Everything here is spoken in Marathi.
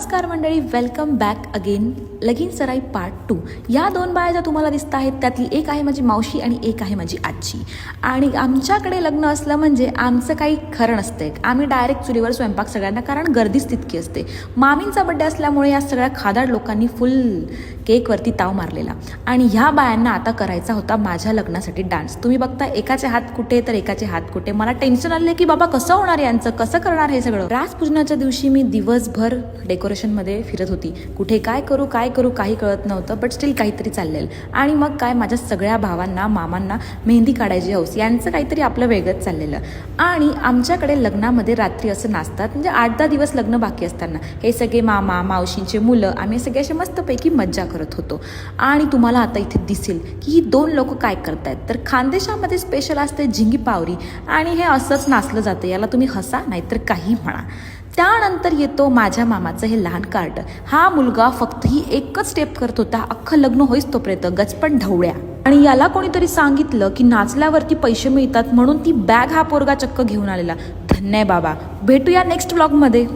नमस्कार मंडळी, वेलकम बॅक अगेन. लगीन सराई पार्ट 2. या दोन बाया ज्या तुम्हाला दिसत आहेत त्यातली एक आहे माझी मावशी आणि एक आहे माझी आजी. आणि आमच्याकडे लग्न असलं म्हणजे आमचं काही खरं नसते. आम्ही डायरेक्ट चुलीवर स्वयंपाक सगळ्यांना, कारण गर्दीच तितकी असते. मामींचा बड्डे असल्यामुळे या सगळ्या खादाड लोकांनी फुल केकवरती ताव मारलेला. आणि ह्या बायांना आता करायचा होता माझ्या लग्नासाठी डान्स. तुम्ही बघता एकाचे हात कुठे तर एकाचे हात कुठे. मला टेन्शन आले की बाबा कसं होणार यांचं, कसं करणार हे सगळं. रासपूजनाच्या दिवशी मी दिवसभर डेकोरेशनमध्ये फिरत होती. कुठे काय करू काही कळत नव्हतं, बट स्टील काहीतरी चाललेलं. आणि मग काय, माझ्या सगळ्या भावांना मामांना मेहंदी काढायची हौस, यांचं काहीतरी आपलं वेगळंच चाललेलं. आणि आमच्याकडे लग्नामध्ये रात्री असं नाचतात, म्हणजे 8-10 दिवस लग्न बाकी असताना हे सगळे मामा मावशींचे मुलं आम्ही सगळे असे मस्तपैकी मज्जा करत होतो. आणि तुम्हाला आता इथे दिसेल की ही दोन लोक काय करतायत. तर खानदेशामध्ये स्पेशल असते झिंगी पावरी, आणि हे असंच नाचलं जातं. याला तुम्ही हसा नाहीतर काही म्हणा. त्यानंतर येतो माझ्या मामाचं हे लहान कार्ट. हा मुलगा फक्त ही एकच स्टेप करत होता अख्खं लग्न होईस तोपर्यंत, गचपण ढवळ्या. आणि याला कोणीतरी सांगितलं की नाचल्यावरती पैसे मिळतात, म्हणून ती बॅग हा पोरगा चक्क घेऊन आलेला. धन्य बाबा. भेटूया नेक्स्ट व्लॉगमध्ये.